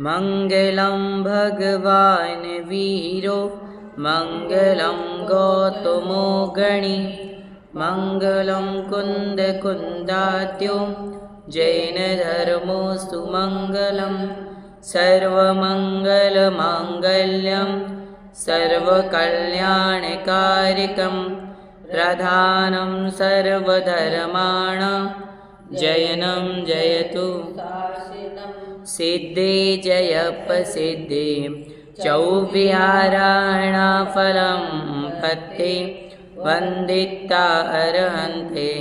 मंगलं भगवान् वीरो मंगलं गौतमो गणी मंगलं कुन्दकुन्दाद्यो जैनधर्मो सुमङ्गलं सर्वमङ्गलमाङ्गल्यं सर्वकल्याणकारिकं प्रधानं सर्वधर्माणां जयनं जयतु सिद्धे जयप्रसिद्धे चौविहाराणाफलं पत्ते वन्दिता अर्हन्ते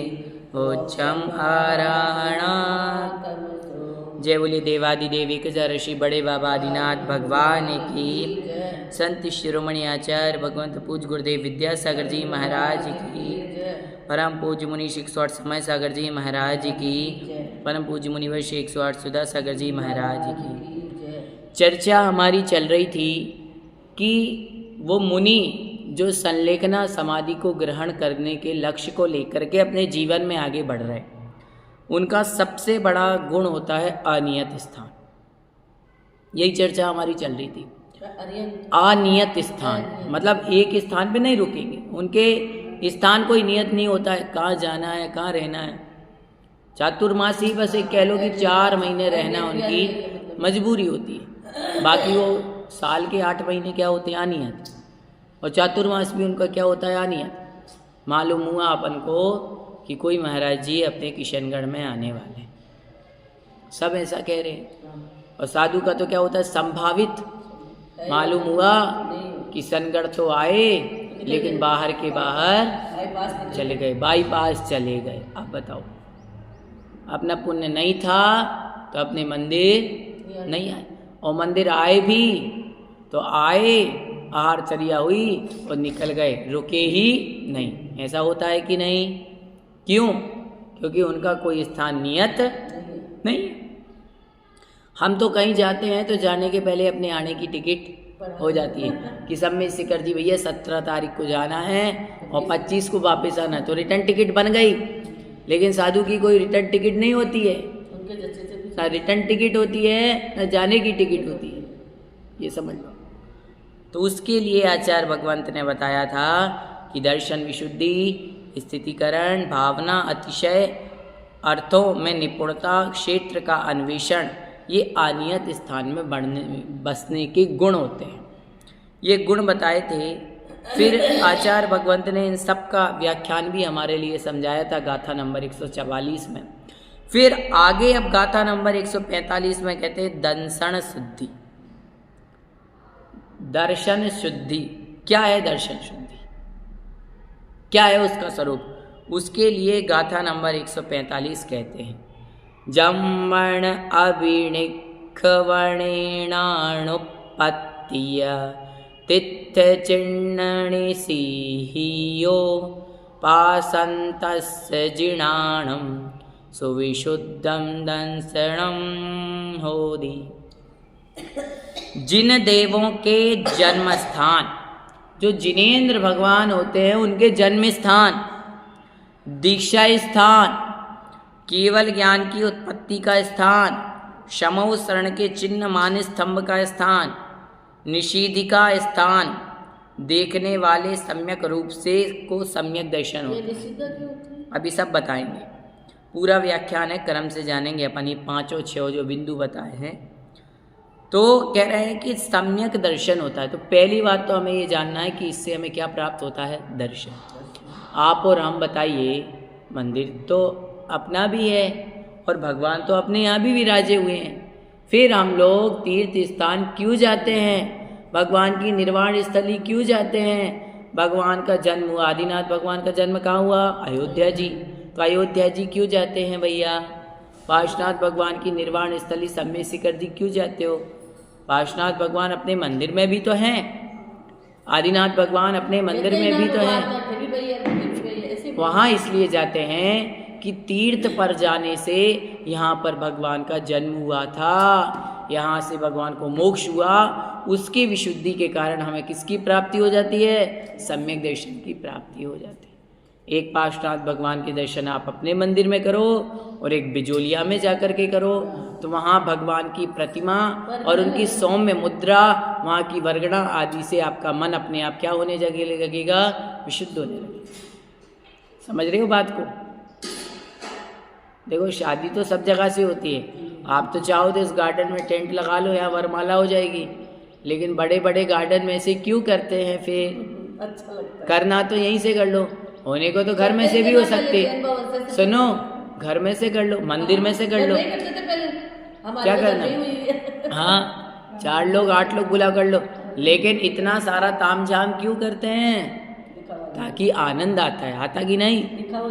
उच्चम आराहणात्। जय बोली देवादिदेव एकजा ऋषि बड़े बाबा आदिनाथ भगवान की। संत शिरोमणि आचार्य भगवंत पूज गुरुदेव विद्यासागर जी महाराज की। परम पूज्य मुनि 108 समय सागर जी महाराज की। परम पूज्य मुनिवर्ष 108 सुधा सागर जी महाराज की। चर्चा हमारी चल रही थी कि वो मुनि जो संलेखना समाधि को ग्रहण करने के लक्ष्य को लेकर के अपने जीवन में आगे बढ़ रहे, उनका सबसे बड़ा गुण होता है अनियत स्थान। यही चर्चा हमारी चल रही थी। अनियत स्थान मतलब एक स्थान पे नहीं रुकेंगे, उनके स्थान कोई नियत नहीं होता है, कहाँ जाना है कहाँ रहना है। चातुर्मासी बस एक कह लो कि 4 महीने रहना उनकी मजबूरी होती है, बाकी वो साल के 8 महीने क्या होते हैं अनियत, और चातुर्मास भी उनका क्या होता है अनियत। मालूम हुआ अपन को कि कोई महाराज जी अपने किशनगढ़ में आने वाले, सब ऐसा कह रहे हैं। और साधु का तो क्या होता है संभावित, मालूम हुआ किशनगढ़ तो आए लेकिन बाहर के बाहर चले गए, बाईपास चले गए। अब बताओ, अपना पुण्य नहीं था तो अपने मंदिर नहीं आए, और मंदिर आए भी तो आए आहारचर्या हुई और निकल गए, रुके ही नहीं। ऐसा होता है कि नहीं? क्यों? क्योंकि उनका कोई स्थान नियत नहीं। हम तो कहीं जाते हैं तो जाने के पहले अपने आने की टिकट हो जाती है कि सब में शिखर जी भैया 17 तारीख को जाना है और 25 को वापस आना है, तो रिटर्न टिकट बन गई। लेकिन साधु की कोई रिटर्न टिकट नहीं होती है, ना रिटर्न टिकट होती है ना जाने की टिकट होती है, ये समझ लो। तो उसके लिए आचार्य भगवंत ने बताया था कि दर्शन विशुद्धि, स्थितिकरण, भावना, अतिशय, अर्थों में निपुणता, क्षेत्र का अन्वेषण, ये अनियत स्थान में बसने के गुण होते हैं। ये गुण बताए थे। फिर आचार्य भगवंत ने इन सब का व्याख्यान भी हमारे लिए समझाया था गाथा नंबर 144 में। फिर आगे अब गाथा नंबर 145 में कहते हैं दंसन शुद्धि, दर्शन शुद्धि। क्या है दर्शन शुद्धि, क्या है उसका स्वरूप? उसके लिए गाथा नंबर 145 कहते हैं जम्मण अभिणिखवणेनाणुपत्तिय तित्थ चिन्नणि सीहियो पासन्तस्य जिणाणं सुविशुद्धं दंसणं होदि। जिन देवों के जन्म स्थान, जो जिनेंद्र भगवान होते हैं उनके जन्म स्थान, दीक्षा स्थान, केवल ज्ञान की उत्पत्ति का स्थान, शमो शरण के चिन्ह मान स्तंभ का स्थान, निषीधिका स्थान, देखने वाले सम्यक रूप से को सम्यक दर्शन होता है। अभी सब बताएंगे, पूरा व्याख्यान है, क्रम से जानेंगे अपन। ये 5 और 6 जो बिंदु बताए हैं तो कह रहे हैं कि सम्यक दर्शन होता है। तो पहली बात तो हमें ये जानना है कि इससे हमें क्या प्राप्त होता है, दर्शन। आप और हम बताइए, मंदिर तो अपना भी है और भगवान तो अपने यहाँ भी विराजे हुए हैं, फिर हम लोग तीर्थ स्थान क्यों जाते हैं, भगवान की निर्वाण स्थली क्यों जाते हैं? भगवान का जन्म हुआ, आदिनाथ भगवान का जन्म कहाँ हुआ? अयोध्या जी। तो अयोध्या जी क्यों जाते हैं भैया? पार्श्वनाथ भगवान की निर्वाण स्थली सम्य शिखर जी क्यों जाते हो? पार्श्वनाथ भगवान अपने मंदिर में भी तो हैं, आदिनाथ भगवान अपने मंदिर में भी तो हैं। वहाँ इसलिए जाते हैं कि तीर्थ पर जाने से यहाँ पर भगवान का जन्म हुआ था, यहाँ से भगवान को मोक्ष हुआ, उसकी विशुद्धि के कारण हमें किसकी प्राप्ति हो जाती है? सम्यक दर्शन की प्राप्ति हो जाती है। एक पार्श्वनाथ भगवान के दर्शन आप अपने मंदिर में करो और एक बिजोलिया में जाकर के करो, तो वहाँ भगवान की प्रतिमा और उनकी सौम्य मुद्रा, वहाँ की वर्गणा आदि से आपका मन अपने आप क्या होने लगेगा, विशुद्ध होने लगेगा। समझ रहे हो बात को? देखो शादी तो सब जगह से होती है, आप तो चाहो तो इस गार्डन में टेंट लगा लो, यहाँ वरमाला हो जाएगी, लेकिन बड़े बड़े गार्डन में से क्यों करते हैं फिर? अच्छा लगता है। करना तो यहीं से कर लो, होने को तो घर में से भी हो सकते। सुनो, घर में से कर लो, मंदिर में से कर लो, क्या करना? हाँ, 4 लोग 8 लोग बुला कर लो, लेकिन इतना सारा तामझाम क्यों करते हैं? ताकि आनंद आता है, आता कि नहीं?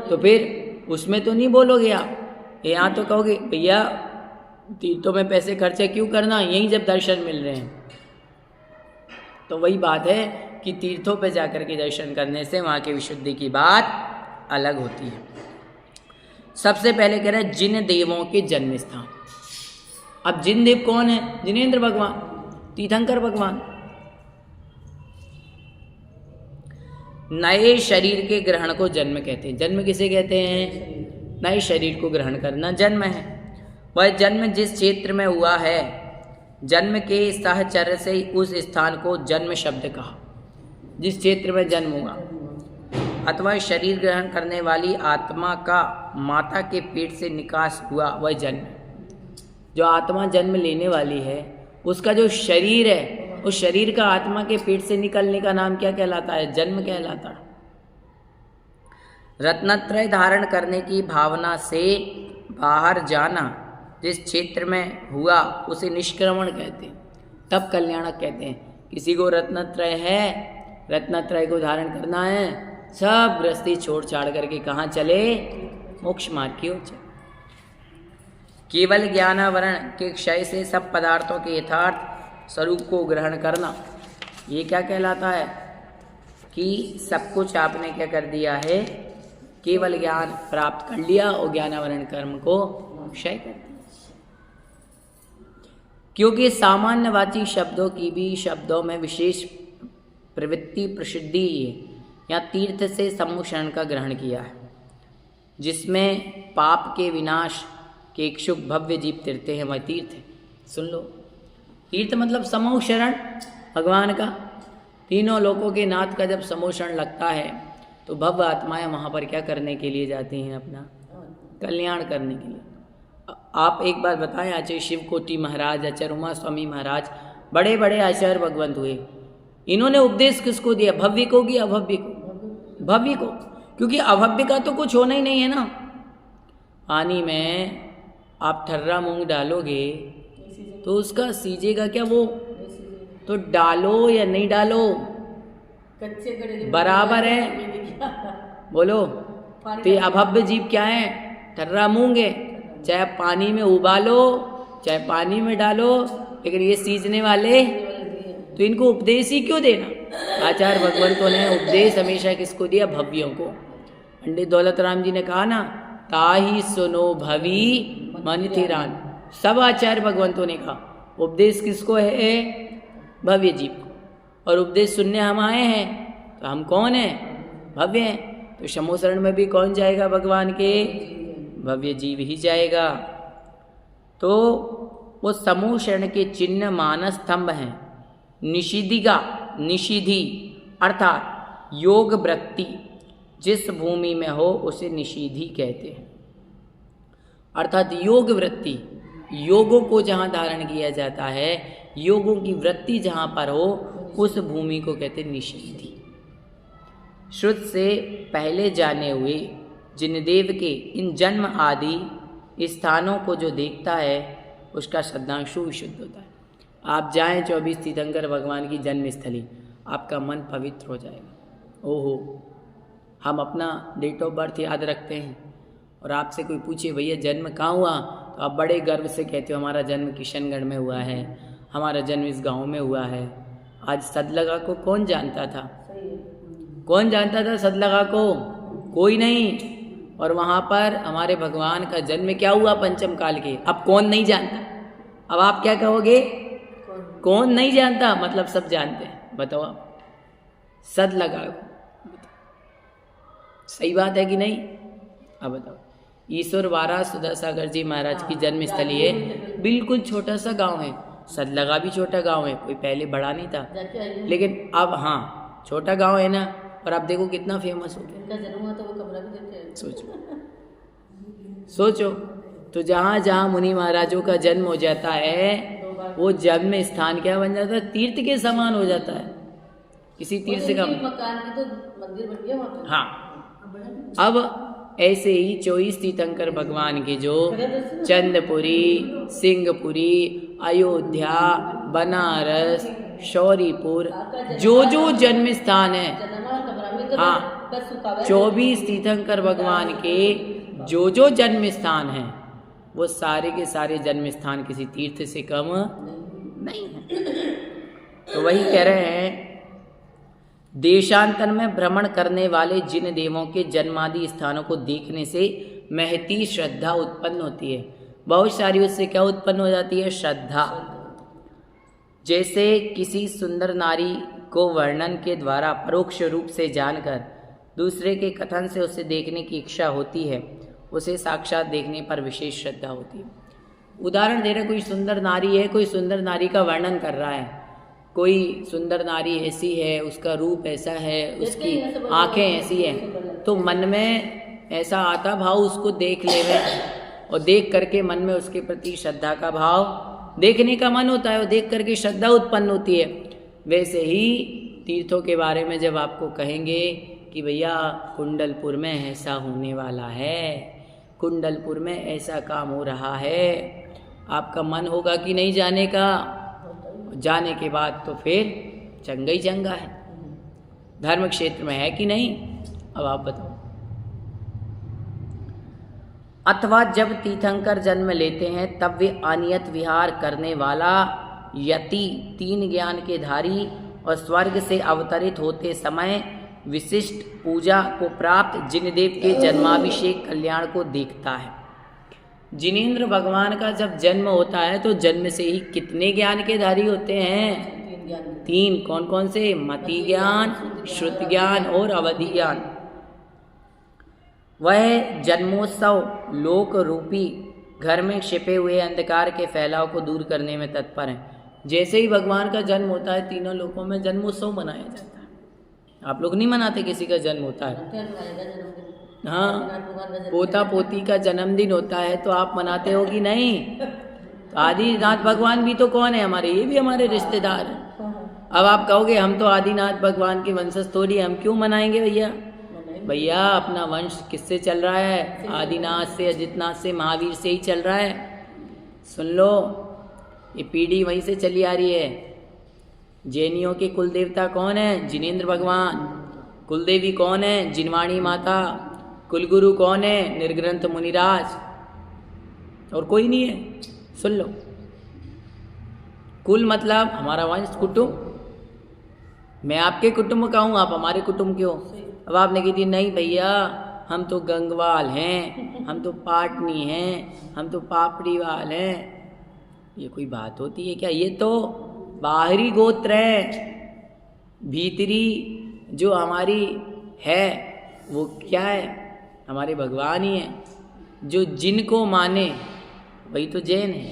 तो फिर उसमें तो नहीं बोलोगे आप, यहाँ तो कहोगे भैया तीर्थों में पैसे खर्चे क्यों करना, यहीं जब दर्शन मिल रहे हैं। तो वही बात है कि तीर्थों पे जाकर के दर्शन करने से वहाँ की विशुद्धि की बात अलग होती है। सबसे पहले कह रहे हैं जिन देवों के जन्म स्थान। अब जिन देव कौन है? जिनेंद्र भगवान, तीर्थंकर भगवान। नए शरीर के ग्रहण को जन्म कहते हैं। जन्म किसे कहते हैं? नए शरीर को ग्रहण करना जन्म है। वह जन्म जिस क्षेत्र में हुआ है, जन्म के साहचर्य से उस स्थान को जन्म शब्द कहा। जिस क्षेत्र में जन्म हुआ अथवा शरीर ग्रहण करने वाली आत्मा का माता के पेट से निकास हुआ, वह जन्म। जो आत्मा जन्म लेने वाली है, उसका जो शरीर है, उस शरीर का आत्मा के पेट से निकलने का नाम क्या कहलाता है? जन्म कहलाता है। रत्नत्रय धारण करने की भावना से बाहर जाना जिस क्षेत्र में हुआ उसे निष्क्रमण कहते हैं, तब कल्याणक कहते हैं। किसी को रत्नत्रय है, रत्नत्रय को धारण करना है, सब गृहस्थी छोड़ छाड़ करके कहाँ चले? मोक्ष मार्ग की ओर चले। केवल ज्ञानावरण के क्षय से सब पदार्थों के यथार्थ स्वरूप को ग्रहण करना, ये क्या कहलाता है? कि सब कुछ आपने क्या कर दिया है? केवल ज्ञान प्राप्त कर लिया और ज्ञानावरण कर्म को क्षय कर दिया। क्योंकि सामान्यवाची शब्दों की भी शब्दों में विशेष प्रवृत्ति प्रसिद्धि या तीर्थ से सम्मुखशरण का ग्रहण किया है, जिसमें पाप के विनाश के इच्छुक भव्य जीव तीर्थते हैं, वह तीर्थ है। सुन लो, तीर्थ मतलब समूह शरण भगवान का। तीनों लोकों के नाथ का जब समूह शरण लगता है तो भव्य आत्माएं वहाँ पर क्या करने के लिए जाती हैं? अपना कल्याण करने के लिए। आप एक बार बताएं, आचार्य शिवकोटि महाराज, आचार्य उमा स्वामी महाराज, बड़े बड़े आचार्य भगवंत हुए, इन्होंने उपदेश किसको दिया? भव्य को कि अभव्य को? भव्य को, क्योंकि अभव्य का तो कुछ होना ही नहीं है ना। पानी में आप ठर्रा मूंग डालोगे तो उसका सीजेगा क्या? वो तो डालो या नहीं डालो बराबर है। बोलो, तो ये अभव्य जीव क्या है? ठर्रा मूंग है, चाहे पानी में उबालो चाहे पानी में डालो, लेकिन ये सीजने वाले, तो इनको उपदेश ही क्यों देना? आचार्य भगवंतों ने उपदेश हमेशा किसको दिया? भव्यों को। पंडित दौलत राम जी ने कहा ना, ताही सुनो भवी मन थिरान। सब आचार्य भगवंतों ने कहा उपदेश किसको है? भव्य जीव को। और उपदेश सुनने हम आए हैं, तो हम कौन हैं? भव्य हैं। तो समूह में भी कौन जाएगा भगवान के? भव्य जीव ही जाएगा। तो वो समूह शरण के चिन्ह मानस स्तंभ हैं। निषिधिगा, निषिधि अर्थात योग वृत्ति जिस भूमि में हो उसे निषिधि कहते हैं। अर्थात योग वृत्ति, योगों को जहाँ धारण किया जाता है, योगों की वृत्ति जहाँ पर हो उस भूमि को कहते हैं निषिधि। श्रुत से पहले जाने हुए जिनदेव के इन जन्म आदि स्थानों को जो देखता है उसका श्रद्धांशु विशुद्ध होता है। आप जाएं 24 तीर्थंकर भगवान की जन्मस्थली, आपका मन पवित्र हो जाएगा। ओहो, हम अपना डेट ऑफ बर्थ याद रखते हैं और आपसे कोई पूछे भैया जन्म कहाँ हुआ, तो आप बड़े गर्व से कहते हो हमारा जन्म किशनगढ़ में हुआ है, हमारा जन्म इस गांव में हुआ है। आज सदलगा को कौन जानता था? कौन जानता था सदलगा को? कोई नहीं। और वहाँ पर हमारे भगवान का जन्म क्या हुआ पंचम काल के, अब कौन नहीं जानता? अब आप क्या कहोगे? कौन नहीं जानता? मतलब सब जानते हैं। बताओ आप, सदलगा सही बात है कि नहीं? अब बताओ, ईश्वर वारा सुधासागर जी महाराज की जन्म स्थली है, बिल्कुल छोटा सा गांव है। सदलगा भी छोटा गांव है, कोई पहले बड़ा नहीं था, लेकिन अब हाँ छोटा गांव है ना, और आप देखो कितना फेमस हो गया। सोचो तो जहाँ जहाँ मुनि महाराजों का जन्म हो जाता है वो जन्म स्थान क्या बन जाता है? तीर्थ के समान हो जाता है। किसी तीर्थ का मकान की तो मंदिर बन गया वहाँ पे। हाँ, अब ऐसे ही 24 तीर्थंकर भगवान के जो चंदपुरी, सिंहपुरी, अयोध्या, बनारस, शौरीपुर, जो जो जन्म स्थान है, हाँ 24 तीर्थंकर भगवान के जो जो जन्म स्थान हैं वो सारे के सारे जन्म स्थान किसी तीर्थ से कम नहीं है। तो वही कह रहे हैं, देशांतर में भ्रमण करने वाले जिन देवों के जन्मादि स्थानों को देखने से महती श्रद्धा उत्पन्न होती है। बहुत सारी उससे क्या उत्पन्न हो जाती है? श्रद्धा। जैसे किसी सुंदर नारी को वर्णन के द्वारा परोक्ष रूप से जानकर दूसरे के कथन से उसे देखने की इच्छा होती है, उसे साक्षात देखने पर विशेष श्रद्धा होती है। उदाहरण दे रहे, कोई सुंदर नारी है, कोई सुंदर नारी का वर्णन कर रहा है, कोई सुंदर नारी ऐसी है, उसका रूप ऐसा है, उसकी आंखें ऐसी हैं, तो मन में ऐसा आता भाव उसको देख ले, और देख करके मन में उसके प्रति श्रद्धा का भाव, देखने का मन होता है और देख करके श्रद्धा उत्पन्न होती है। वैसे ही तीर्थों के बारे में जब आपको कहेंगे कि भैया कुंडलपुर में ऐसा होने वाला है, कुंडलपुर में ऐसा काम हो रहा है, आपका मन होगा कि नहीं जाने का? जाने के बाद तो फिर चंगा ही चंगा है। धर्म क्षेत्र में है कि नहीं? अब आप बताओ। अथवा जब तीर्थंकर जन्म लेते हैं तब वे अनियत विहार करने वाला यति, 3 ज्ञान के धारी और स्वर्ग से अवतरित होते समय विशिष्ट पूजा को प्राप्त जिनदेव के जन्माभिषेक कल्याण को देखता है। जिनेंद्र भगवान का जब जन्म होता है तो जन्म से ही कितने ज्ञान के धारी होते हैं? 3। कौन कौन से? मति ज्ञान, श्रुत ज्ञान और अवधि ज्ञान। वह जन्मोत्सव लोक रूपी घर में छिपे हुए अंधकार के फैलाव को दूर करने में तत्पर है। जैसे ही भगवान का जन्म होता है, तीनों लोकों में जन्मोत्सव मनाया जाता है। आप लोग नहीं मनाते? किसी का जन्म होता है, हाँ, पोता पोती का जन्मदिन होता है तो आप मनाते हो कि नहीं? तो आदिनाथ भगवान भी तो कौन है? हमारे, ये भी हमारे रिश्तेदार हैं। अब आप कहोगे हम तो आदिनाथ भगवान के वंशज थोड़ी, हम क्यों मनाएंगे भैया? भैया अपना वंश किससे चल रहा है? आदिनाथ से, अजितनाथ से, महावीर से ही चल रहा है। सुन लो, ये पीढ़ी वहीं से चली आ रही है। जैनियों के कुल देवता कौन है? जिनेंद्र भगवान। कुलदेवी कौन है? जिनवाणी माता। कुलगुरु कौन है? निर्ग्रंथ मुनिराज। और कोई नहीं है। सुन लो, कुल मतलब हमारा वंश, कुटुंब। मैं आपके कुटुंब का हूँ, आप हमारे कुटुंब के हो। अब आपने कही थी नहीं भैया हम तो गंगवाल हैं, हम तो पाटनी हैं, हम तो पापड़ीवाल हैं। ये कोई बात होती है क्या? ये तो बाहरी गोत्र है, भीतरी जो हमारी है वो क्या है? हमारे भगवान ही हैं। जो जिनको माने वही तो जैन है,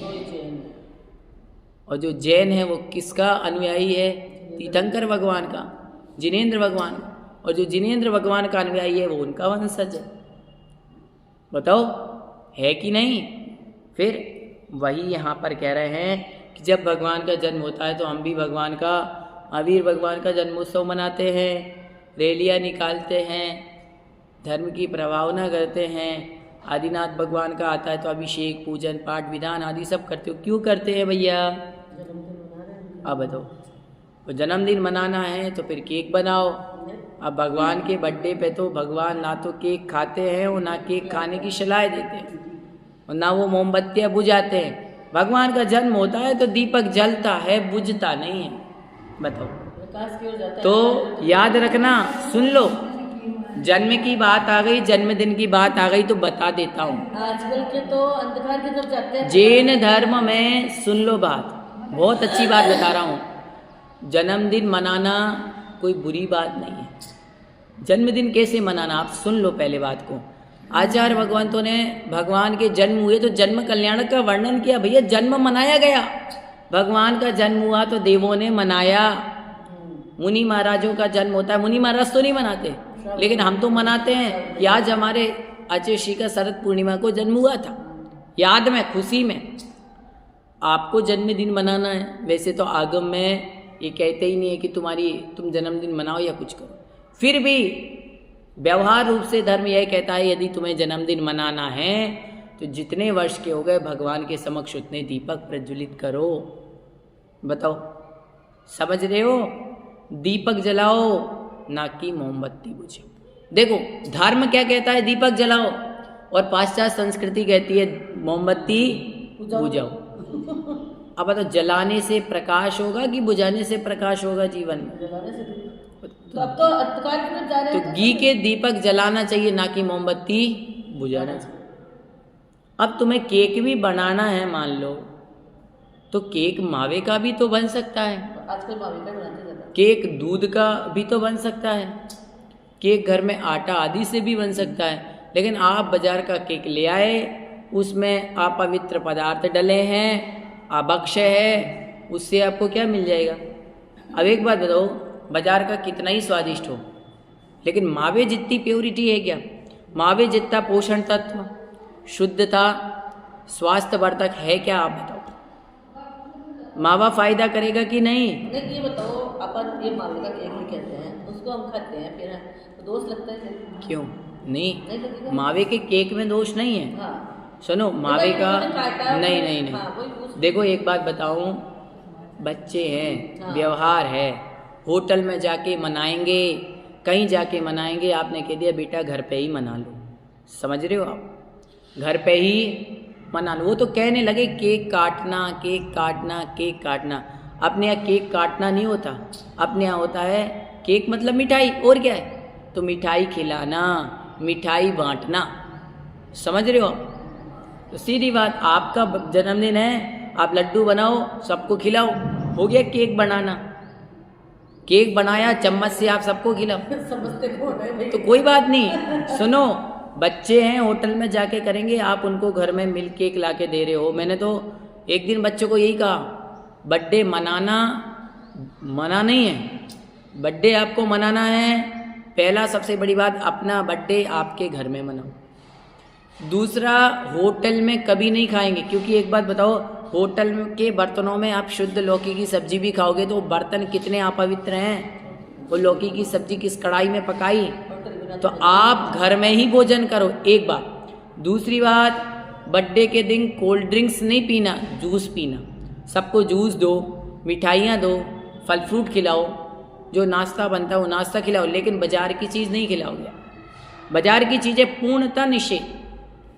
और जो जैन है वो किसका अनुयायी है? तीर्थंकर भगवान का, जिनेंद्र भगवान का। और जो जिनेंद्र भगवान का अनुयायी है वो उनका वंशज है। बताओ है कि नहीं? फिर वही यहाँ पर कह रहे हैं कि जब भगवान का जन्म होता है तो हम भी भगवान का, महावीर भगवान का जन्मोत्सव मनाते हैं, रैलियाँ निकालते हैं, धर्म की प्रभावना करते हैं। आदिनाथ भगवान का आता है तो अभिषेक, पूजन, पाठ, विधान आदि सब करते हो। क्यों करते हैं भैया? अब बताओ, तो जन्मदिन मनाना है तो फिर केक बनाओ। अब भगवान के बर्थडे पे तो भगवान ना तो केक खाते हैं और ना केक खाने की सलाह देते हैं, और ना वो मोमबत्तियाँ बुझाते हैं। भगवान का जन्म होता है तो दीपक जलता है, बुझता नहीं है। बताओ, तो याद रखना, सुन लो, जन्म की बात आ गई, जन्मदिन की बात आ गई तो बता देता हूँ। आजकल के तो अंधकार की तरफ जाते हैं। जैन धर्म में सुन लो बात, बहुत अच्छी बात बता रहा हूँ। जन्मदिन मनाना कोई बुरी बात नहीं है। जन्मदिन कैसे मनाना, आप सुन लो पहले बात को। आचार्य भगवंतों ने भगवान के जन्म हुए तो जन्म कल्याण का वर्णन किया। भैया जन्म मनाया गया, भगवान का जन्म हुआ तो देवों ने मनाया। मुनि महाराजों का जन्म होता है, मुनि महाराज तो नहीं मनाते, लेकिन हम तो मनाते हैं कि आज हमारे अचेशी का शरद पूर्णिमा को जन्म हुआ था, याद में, खुशी में। आपको जन्मदिन मनाना है, वैसे तो आगम में ये कहते ही नहीं है कि तुम जन्मदिन मनाओ या कुछ करो, फिर भी व्यवहार रूप से धर्म यह कहता है यदि तुम्हें जन्मदिन मनाना है तो जितने वर्ष के हो गए भगवान के समक्ष उतने दीपक प्रज्वलित करो। बताओ, समझ रहे हो? दीपक जलाओ, ना कि मोमबत्ती बुझाओ। देखो धर्म क्या कहता है, दीपक जलाओ, और पाश्चात्य संस्कृति कहती है मोमबत्ती बुझाओ। अब बताओ, जलाने से प्रकाश होगा कि बुझाने से प्रकाश होगा जीवन में? जलाने से तो अब तो अंधकार की तरफ जा रहे तो हैं। घी के दीपक जलाना चाहिए, ना कि मोमबत्ती बुझाना चाहिए। अब तुम्हें केक भी बनाना है मान लो, तो केक मावे का भी तो बन सकता है, आजकल मावे का बनाते ज्यादा। केक दूध का भी तो बन सकता है, केक घर में आटा आदि से भी बन सकता है। लेकिन आप बाजार का केक ले आए, उसमें अपवित्र पदार्थ डले हैं, अभक्ष्य है, उससे आपको क्या मिल जाएगा? अब एक बात बताओ, बाजार का कितना ही स्वादिष्ट हो, लेकिन मावे जितनी प्योरिटी है क्या? मावे जितना पोषण तत्व, शुद्धता, स्वास्थ्यवर्धक है क्या? आप बताओ, मावा फायदा करेगा कि नहीं? नहीं ये बताओ, अपन ये मावे का केक ही कहते हैं, उसको हम खाते हैं, फिर तो दोष लगता है क्या? क्यों नहीं? नहीं लगेगा? मावे के केक में दोष नहीं है। हाँ। सुनो, मावे का नहीं नहीं हाँ, वही नहीं। पूछ। देखो एक बात बताऊं, बच्चे हैं, हाँ। व्यवहार है, होटल में जाके मनाएंगे, कहीं जाके मनाएंगे, आपने कह दिया बेटा घर पे ही मना लो। समझ रहे हो आप? घर पे ही मना लो। वो तो कहने लगे केक काटना, केक काटना, केक काटना। अपने यहाँ केक काटना नहीं होता, अपने यहाँ होता है केक मतलब मिठाई, और क्या है? तो मिठाई खिलाना, मिठाई बांटना। समझ रहे हो आप? तो सीधी बात, आपका जन्मदिन है, आप लड्डू बनाओ, सबको खिलाओ, हो गया केक बनाना। केक बनाया, चम्मच से आप सबको खिलाओ, समझते कौन है भाई? तो कोई बात नहीं। सुनो, बच्चे हैं, होटल में जाके करेंगे, आप उनको घर में मिल्क केक ला के दे रहे हो। मैंने तो एक दिन बच्चों को यही कहा, बर्थडे मनाना मना नहीं है, बर्थडे आपको मनाना है। पहला सबसे बड़ी बात, अपना बर्थडे आपके घर में मनाओ। दूसरा, होटल में कभी नहीं खाएंगे, क्योंकि एक बात बताओ, होटल के बर्तनों में आप शुद्ध लौकी की सब्जी भी खाओगे तो बर्तन कितने अपवित्र हैं। वो लौकी की सब्जी किस कढ़ाई में पकाई, तो आप घर में ही भोजन करो, एक बात। दूसरी बात, बर्थडे के दिन कोल्ड ड्रिंक्स नहीं पीना, जूस पीना। सबको जूस दो, मिठाइयाँ दो, फल फ्रूट खिलाओ, जो नाश्ता बनता है वो नाश्ता खिलाओ, लेकिन बाजार की चीज़ नहीं खिलाओगे। बाजार की चीज़ें पूर्णतः निषेध।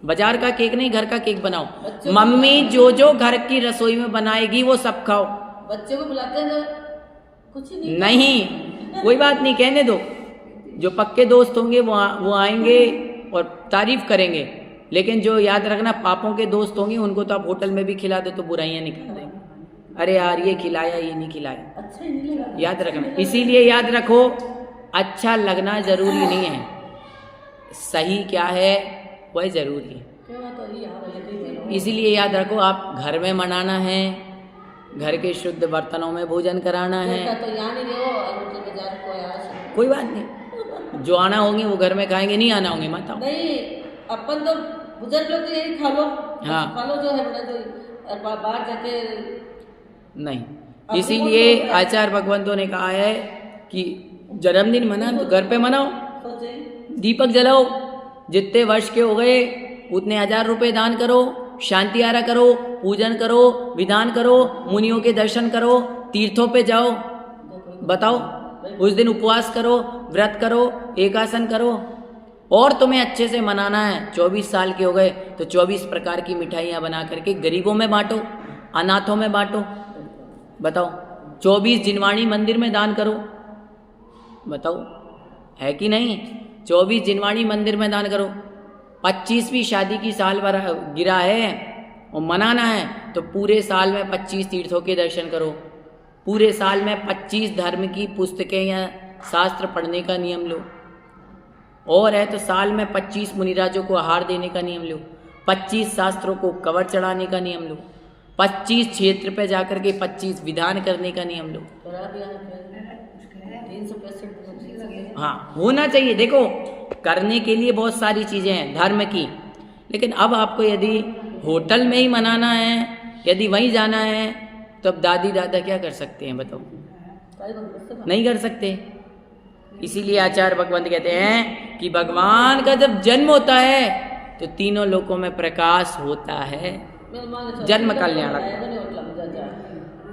बाजार का केक नहीं, घर का केक बनाओ। मम्मी जो घर की रसोई में बनाएगी वो सब खाओ। बच्चे को बुलाते हैं तो कुछ ही नहीं, कोई बात नहीं, कहने दो। जो पक्के दोस्त होंगे वो आएंगे और तारीफ करेंगे, लेकिन जो याद रखना पापों के दोस्त होंगे उनको तो आप होटल में भी खिला दो तो बुराइयां निकाल देंगे। अरे यार ये खिलाया, ये नहीं खिलाया, अच्छा ही नहीं लगा। याद रखना। इसीलिए याद रखो, अच्छा लगना जरूरी नहीं है, सही क्या है वह जरूरी है। क्या बात हो रही है? हाँ भैया, ठीक है। इसीलिए याद रखो, आप घर में मनाना है, घर के शुद्ध बर्तनों में भोजन कराना है। तो यहाँ नहीं रहो, होटल में जा रहे हो यार। कोई बात नहीं, जो आना होंगे वो घर में खाएंगे, नहीं आना होंगे मत आओ। नहीं, अपन तो बुजुर्ग लोग तो यही खा लो। हाँ। खा लो जो है बना दो, और बाहर जाके नहीं। इसीलिए आचार्य भगवंतों ने कहा है कि जन्मदिन मना तो घर पे मनाओ, सोचे दीपक जलाओ, जितने वर्ष के हो गए उतने 1000 रुपये दान करो, शांति आरा करो, पूजन करो, विधान करो, मुनियों के दर्शन करो, तीर्थों पे जाओ। बताओ, उस दिन उपवास करो, व्रत करो, एकासन करो, और तुम्हें अच्छे से मनाना है। 24 साल के हो गए तो 24 प्रकार की मिठाइयाँ बना करके गरीबों में बांटो, अनाथों में बांटो। बताओ, 24 जिनवाणी मंदिर में दान करो। बताओ, है कि नहीं? 24 जिनवाणी मंदिर में दान करो। 25वीं शादी की साल भर गिरा है और मनाना है तो पूरे साल में 25 तीर्थों के दर्शन करो। पूरे साल में 25 धर्म की पुस्तकें या शास्त्र पढ़ने का नियम लो। और है तो साल में 25 मुनिराजों को आहार देने का नियम लो, 25 शास्त्रों को कवर चढ़ाने का नियम लो, 25 क्षेत्र पे जाकर के 25 विधान करने का नियम लो। हाँ होना चाहिए। देखो करने के लिए बहुत सारी चीजें हैं धर्म की, लेकिन अब आपको यदि होटल में ही मनाना है, यदि वहीं जाना है, तो अब दादी दादा क्या कर सकते हैं बताओ? नहीं कर सकते। इसीलिए आचार्य भगवंत कहते हैं कि भगवान का जब जन्म होता है तो तीनों लोकों में प्रकाश होता है, जन्म कल्याणक।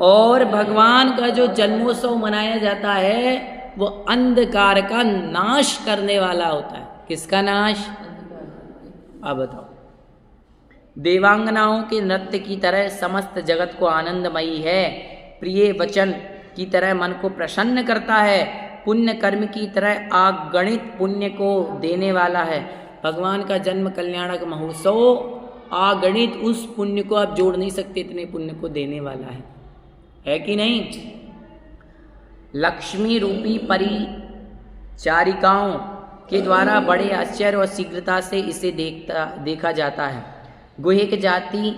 और भगवान का जो जन्मोत्सव मनाया जाता है वो अंधकार का नाश करने वाला होता है। किसका नाश? अब बताओ। देवांगनाओं के नृत्य की तरह समस्त जगत को आनंदमयी है, प्रिय वचन की तरह मन को प्रसन्न करता है, पुण्य कर्म की तरह अगणित पुण्य को देने वाला है। भगवान का जन्म कल्याणक महोत्सव अगणित उस पुण्य को आप जोड़ नहीं सकते, इतने पुण्य को देने वाला है कि नहीं? लक्ष्मी रूपी परिचारिकाओं के द्वारा बड़े आश्चर्य और शीघ्रता से इसे देखा जाता है। गुहिक जाति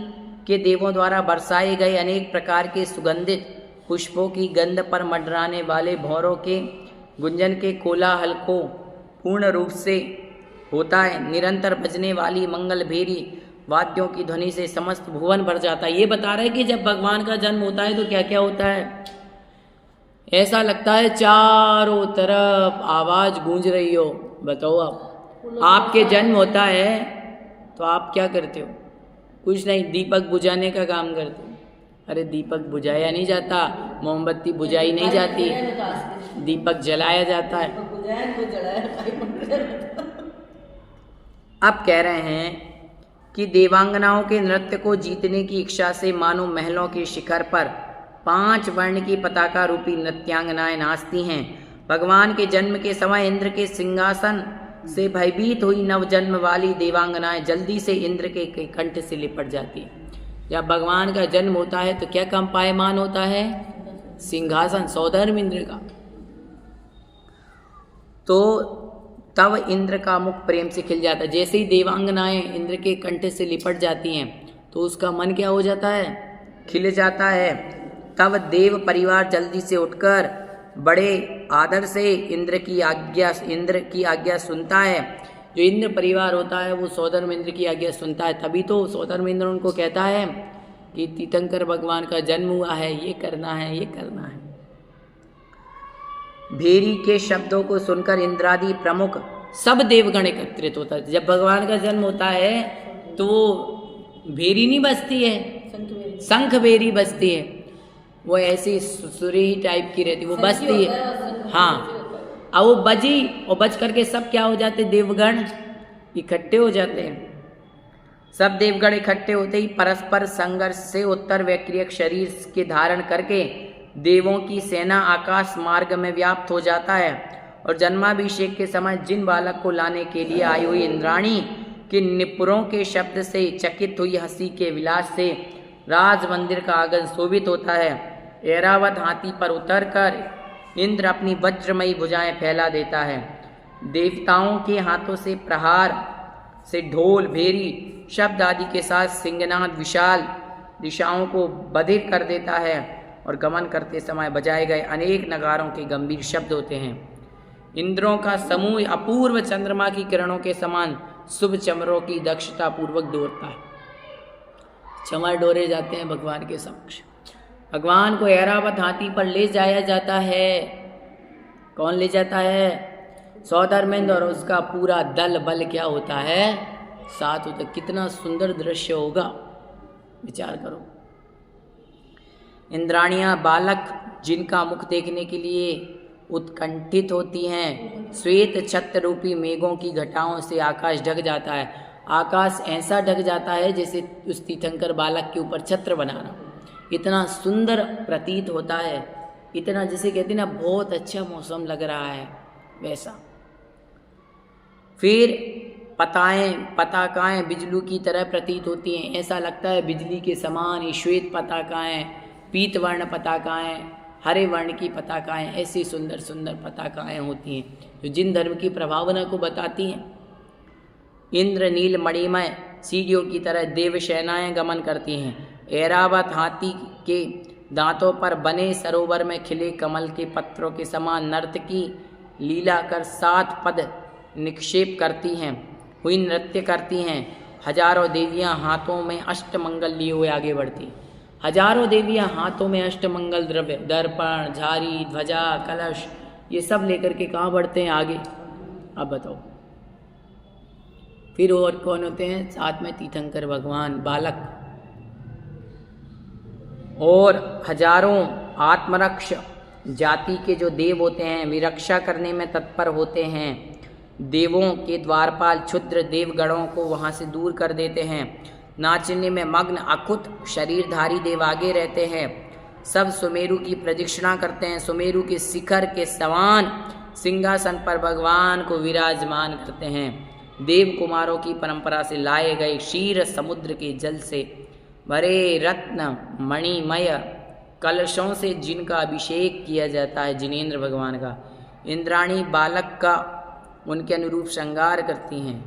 के देवों द्वारा बरसाए गए अनेक प्रकार के सुगंधित पुष्पों की गंध पर मंडराने वाले भौरों के गुंजन के कोलाहल को पूर्ण रूप से होता है। निरंतर बजने वाली मंगल भेरी वाद्यों की ध्वनि से समस्त भुवन भर जाता है। ये बता रहे हैं कि जब भगवान का जन्म होता है तो क्या क्या होता है। ऐसा लगता है चारों तरफ आवाज गूंज रही हो। बताओ आप, आपके जन्म होता है तो आप क्या करते हो? कुछ नहीं, दीपक बुझाने का काम करते हो। अरे दीपक बुझाया नहीं जाता, मोमबत्ती बुझाई नहीं जाती, दीपक जलाया जाता है। अब कह रहे हैं कि देवांगनाओं के नृत्य को जीतने की इच्छा से मानो महलों के शिखर पर 5 वर्ण की पताका रूपी नृत्यांगनाएं नाचती हैं। भगवान के जन्म के समय इंद्र के सिंहासन से भयभीत हुई नवजन्म वाली देवांगनाएं जल्दी से इंद्र के कंठ से लिपट जाती हैं। जब भगवान का जन्म होता है तो क्या कंपायमान होता है? सिंहासन, सौधर्म इंद्र का। तो तब इंद्र का मुख प्रेम से खिल जाता है। जैसे ही देवांगनाएं इंद्र के कंठ से लिपट जाती हैं तो उसका मन क्या हो जाता है? खिल जाता है। तब देव परिवार जल्दी से उठकर बड़े आदर से इंद्र की आज्ञा सुनता है। जो इंद्र परिवार होता है वो सौधर्म इंद्र की आज्ञा सुनता है। तभी तो सौधर्म इंद्र उनको कहता है कि तीर्थंकर भगवान का जन्म हुआ है, ये करना है, ये करना है। भेरी के शब्दों को सुनकर इंद्रादि प्रमुख सब देवगण एकत्रित होता है। जब भगवान का जन्म होता है तो भेरी नहीं बजती है, शंख भेरी बजती है। वो ऐसी सुरीही टाइप की रहती, वो बजती है। हाँ, अब वो बजी और बज करके सब क्या हो जाते? देवगण इकट्ठे हो जाते हैं। सब देवगण इकट्ठे होते ही परस्पर संघर्ष से उत्तर वैक्रियक शरीर के धारण करके देवों की सेना आकाश मार्ग में व्याप्त हो जाता है। और जन्माभिषेक के समय जिन बालक को लाने के लिए आई हुई इंद्राणी के निपुरों के शब्द से चकित हुई हंसी के विलास से राज मंदिर का आंगन शोभित होता है। ऐरावत हाथी पर उतरकर इंद्र अपनी वज्रमयी भुजाएं फैला देता है। देवताओं के हाथों से प्रहार से ढोल, भेरी शब्द आदि के साथ सिंहनाद विशाल दिशाओं को बधिर कर देता है। और गमन करते समय बजाए गए अनेक नगारों के गंभीर शब्द होते हैं। इंद्रों का समूह अपूर्व चंद्रमा की किरणों के समान शुभ चमरों की दक्षता पूर्वक दौड़ता है। चमर डोरे जाते हैं भगवान के समक्ष। भगवान को ऐरावत हाथी पर ले जाया जाता है। कौन ले जाता है? सौधर्मेंद्र और उसका पूरा दल बल क्या होता है? साथ होता। कितना सुंदर दृश्य होगा, विचार करो। इंद्राणियां बालक जिनका मुख देखने के लिए उत्कंठित होती हैं, श्वेत छत्र रूपी मेघों की घटाओं से आकाश ढक जाता है। आकाश ऐसा ढक जाता है जैसे उस तीर्थंकर बालक के ऊपर छत्र बनाना। इतना सुंदर प्रतीत होता है, इतना जिसे कहते हैं ना बहुत अच्छा मौसम लग रहा है वैसा। फिर पताकाएं बिजली की तरह प्रतीत होती हैं। ऐसा लगता है बिजली के समान ही श्वेत पताकाएं, पीतवर्ण पताकाएं हरे वर्ण की पताकाएं, ऐसी सुंदर सुंदर पताकाएं होती हैं जो जिन धर्म की प्रभावना को बताती हैं। इंद्र नील मणिमय सीढ़ियों की तरह देव सेनाएं गमन करती हैं। ऐरावत हाथी के दांतों पर बने सरोवर में खिले कमल के पत्रों के समान नर्तकी लीला कर 7 पद निक्षेप करती हैं, हुई नृत्य करती हैं। हजारों देवियां हाथों में अष्टमंगल लिए हुए आगे बढ़ती हैं। हजारों देवियां हाथों में अष्टमंगल द्रव्य, दर्पण, झारी, ध्वजा, कलश, ये सब लेकर के कहाँ बढ़ते हैं? आगे। अब बताओ फिर और कौन होते हैं? साथ में तीर्थंकर भगवान, बालक, और हजारों आत्मरक्ष जाति के जो देव होते हैं वे रक्षा करने में तत्पर होते हैं। देवों के द्वारपाल क्षुद्र देवगणों को वहाँ से दूर कर देते हैं। नाचने में मग्न अकुत शरीरधारी देव आगे रहते हैं। सब सुमेरु की प्रदक्षिणा करते हैं। सुमेरु के शिखर के समान सिंहासन पर भगवान को विराजमान करते हैं। देव कुमारों की परंपरा से लाए गए क्षीर समुद्र के जल से भरे रत्न मणिमय कलशों से जिनका अभिषेक किया जाता है, जिनेंद्र भगवान का, इंद्राणी बालक का उनके अनुरूप श्रृंगार करती हैं।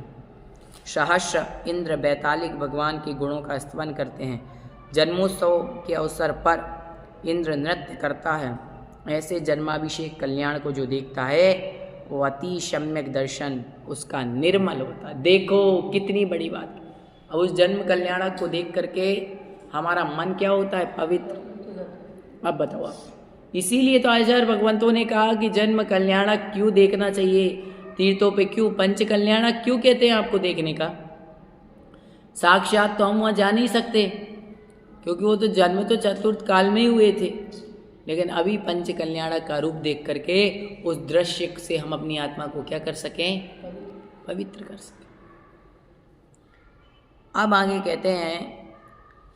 सहस्र इंद्र बैतालिक भगवान के गुणों का स्तवन करते हैं। जन्मोत्सव के अवसर पर इंद्र नृत्य करता है। ऐसे जन्माभिषेक कल्याण को जो देखता है वो अति सम्यक दर्शन उसका निर्मल होता है। देखो कितनी बड़ी बात। अब उस जन्म कल्याणक को देख करके हमारा मन क्या होता है? पवित्र। अब बताओ आप। इसीलिए तो आचार्य भगवंतों ने कहा कि जन्म कल्याणक क्यों देखना चाहिए, तीर्थों पे क्यों, पंच कल्याणक क्यों कहते हैं आपको देखने का? साक्षात तो हम वहाँ जा नहीं सकते क्योंकि वो तो जन्म तो चतुर्थ काल में ही हुए थे, लेकिन अभी पंच कल्याणक का रूप देख करके उस दृश्य से हम अपनी आत्मा को क्या कर सकें? पवित्र कर सकें। अब आगे कहते हैं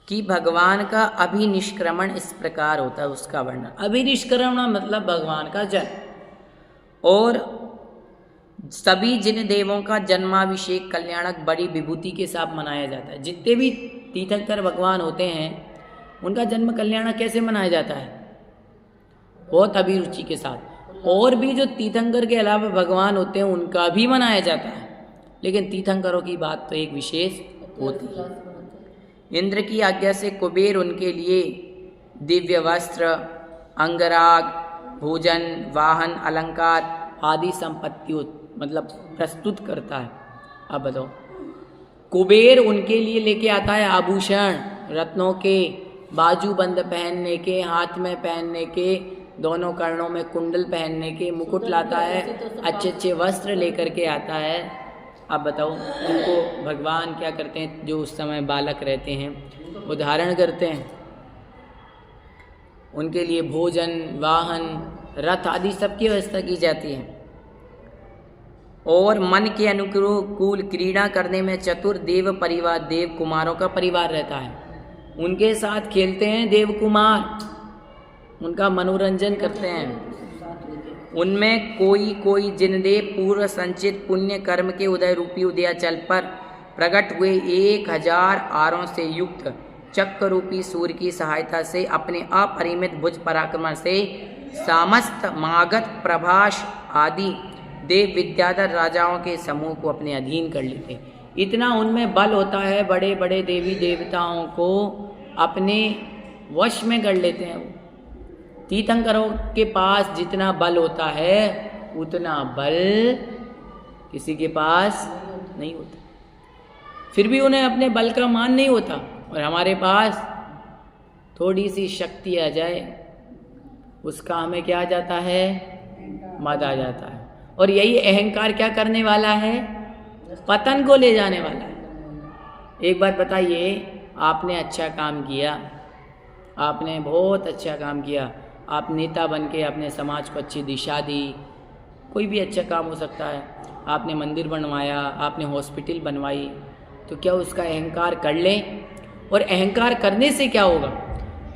कि भगवान का अभिनिष्क्रमण इस प्रकार होता है, उसका वर्णन। अभिनिष्क्रमण मतलब भगवान का जन्म। और सभी जिन देवों का जन्माभिषेक कल्याणक बड़ी विभूति के साथ मनाया जाता है। जितने भी तीर्थंकर भगवान होते हैं उनका जन्म कल्याणक कैसे मनाया जाता है? बहुत अभिरुचि के साथ। और भी जो तीर्थंकर के अलावा भगवान होते हैं उनका भी मनाया जाता है, लेकिन तीर्थंकरों की बात तो एक विशेष होती है। इंद्र की आज्ञा से कुबेर उनके लिए दिव्य वस्त्र, अंगराग, भोजन, वाहन, अलंकार आदि संपत्ति मतलब प्रस्तुत करता है। अब बताओ, कुबेर उनके लिए लेके आता है आभूषण, रत्नों के, बाजूबंद पहनने के, हाथ में पहनने के, दोनों कर्णों में कुंडल पहनने के, मुकुट लाता है, अच्छे अच्छे वस्त्र लेकर के आता है। अब बताओ उनको भगवान क्या करते हैं? जो उस समय बालक रहते हैं वो धारण करते हैं। उनके लिए भोजन, वाहन, रथ आदि सबकी व्यवस्था की जाती है। और मन के अनुकूल क्रीड़ा करने में चतुर देव परिवार, देव कुमारों का परिवार रहता है। उनके साथ खेलते हैं देव कुमार, उनका मनोरंजन करते हैं। उनमें कोई कोई जिनदेव पूर्व संचित पुण्य कर्म के उदय रूपी उदयाचल पर प्रकट हुए 1000 आरों से युक्त चक्र रूपी सूर्य की सहायता से अपने अपरिमित भुज पराक्रम से समस्त मागध, प्रभास आदि देव विद्याधर राजाओं के समूह को अपने अधीन कर लेते। इतना उनमें बल होता है, बड़े बड़े देवी देवताओं को अपने वश में कर लेते हैं। तीर्थंकरों के पास जितना बल होता है उतना बल किसी के पास नहीं होता। फिर भी उन्हें अपने बल का मान नहीं होता। और हमारे पास थोड़ी सी शक्ति आ जाए उसका हमें क्या आ जाता है? मद आ जाता है। और यही अहंकार क्या करने वाला है? पतन को ले जाने वाला है। एक बात बताइए, आपने अच्छा काम किया, आपने बहुत अच्छा काम किया, आप नेता बन के अपने समाज को अच्छी दिशा दी, कोई भी अच्छा काम हो सकता है, आपने मंदिर बनवाया, आपने हॉस्पिटल बनवाई, तो क्या उसका अहंकार कर लें? और अहंकार करने से क्या होगा?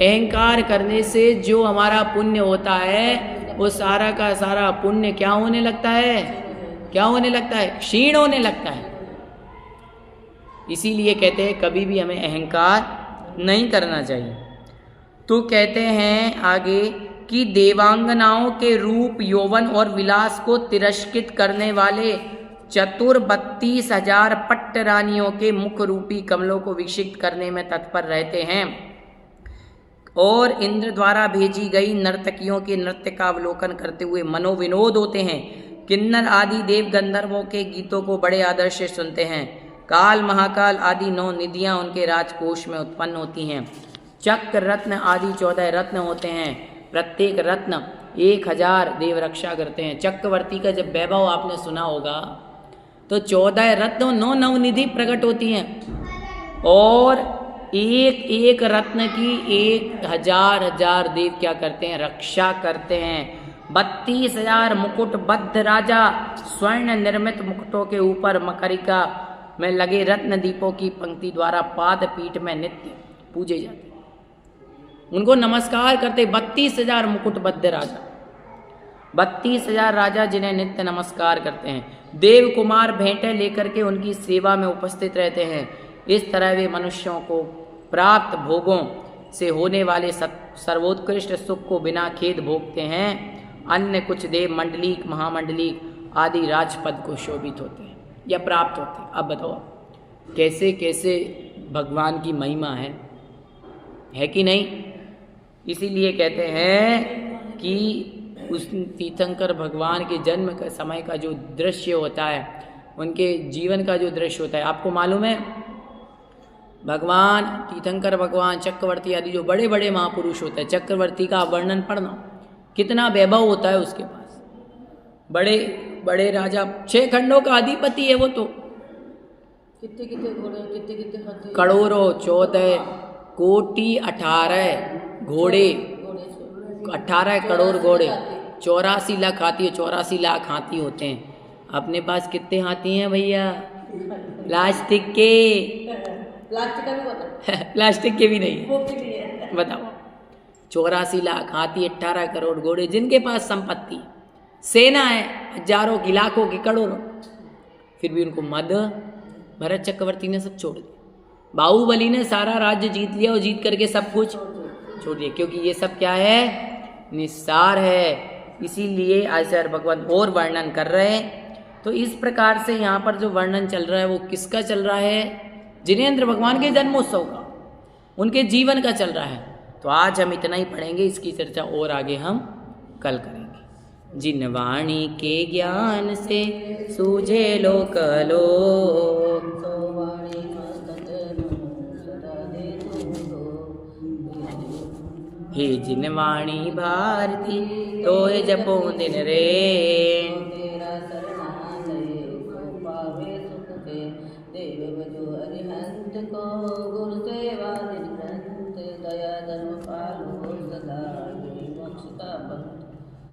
अहंकार करने से जो हमारा पुण्य होता है वो सारा का सारा पुण्य क्या होने लगता है? क्या होने लगता है? क्षीण होने लगता है। इसीलिए कहते हैं कभी भी हमें अहंकार नहीं करना चाहिए। तो कहते हैं आगे कि देवांगनाओं के रूप, यौवन और विलास को तिरस्कृत करने वाले चतुर 32,000 पट्ट रानियों के मुख रूपी कमलों को विक्षिप्त करने में तत्पर रहते हैं और इंद्र द्वारा भेजी गई नर्तकियों के नृत्य का अवलोकन करते हुए मनोविनोद होते हैं। किन्नर आदि देव गंधर्वों के गीतों को बड़े आदर से सुनते हैं। काल, महाकाल आदि 9 निधियां उनके राजकोष में उत्पन्न होती हैं। चक्र, रत्न आदि 14 रत्न होते हैं। प्रत्येक रत्न 1000 देव रक्षा करते हैं। चक्रवर्ती का जब वैभव आपने सुना होगा तो 14 रत्न 9 नवनिधि प्रकट होती हैं और एक एक रत्न की 1000 देव क्या करते हैं? रक्षा करते हैं। 32,000 मुकुट बद्ध राजा स्वर्ण निर्मित मुकुटों के ऊपर मकरिका में लगे रत्न दीपों की पंक्ति द्वारा पाद पीठ में नित्य पूजे जाते हैं। उनको नमस्कार करते 32,000 मुकुट बद्ध राजा, 32,000 राजा जिन्हें नित्य नमस्कार करते हैं। देव कुमार भेंटें लेकर के उनकी सेवा में उपस्थित रहते हैं। इस तरह वे मनुष्यों को प्राप्त भोगों से होने वाले सर्वोत्कृष्ट सुख को बिना खेद भोगते हैं। अन्य कुछ देव मंडलीक, महामंडलीक आदि राजपद को शोभित होते हैं या प्राप्त होते हैं। अब बताओ कैसे कैसे भगवान की महिमा है कि नहीं? इसीलिए कहते हैं कि उस तीर्थंकर भगवान के जन्म का समय का जो दृश्य होता है, उनके जीवन का जो दृश्य होता है, आपको मालूम है भगवान तीर्थंकर भगवान चक्रवर्ती आदि जो बड़े बड़े महापुरुष होते हैं, चक्रवर्ती का वर्णन पढ़ना, कितना वैभव होता है उसके पास। बड़े बड़े राजा, 6 खंडों का अधिपति है वो तो। कितने घोड़े, कितने हाथी, करोड़ों 14 कोटि 18 घोड़े, 18 करोड़ घोड़े, 84 लाख हाथी, 84 लाख हाथी होते हैं। अपने पास कितने हाथी हैं भैया? प्लास्टिक के प्लास्टिक का भी होता है प्लास्टिक के भी नहीं, वो भी नहीं है। बताओ 84 लाख हाथी, 18 करोड़ घोड़े, जिनके पास संपत्ति, सेना है हजारों की, लाखों की, करोड़ों, फिर भी उनको मद भरत चक्रवर्ती ने सब छोड़ दिया। बाहुबली ने सारा राज्य जीत लिया और जीत करके सब कुछ छोड़ दिया, क्योंकि ये सब क्या है? निस्सार है। इसीलिए आचार्य भगवान और वर्णन कर रहे हैं। तो इस प्रकार से यहाँ पर जो वर्णन चल रहा है वो किसका चल रहा है? जिनेंद्र भगवान के जन्मोत्सव का, उनके जीवन का चल रहा है। तो आज हम इतना ही पढ़ेंगे, इसकी चर्चा और आगे हम कल करेंगे। जिन वाणी के ज्ञान से सूझे लोक लोक, हे जिन वाणी भारती तोय जपो दिन रे, तेरा शरणालय को पावे सुख के, देव बजो अरिहंत को गुरु सेवा दिन ग्रंथ, दया धर्म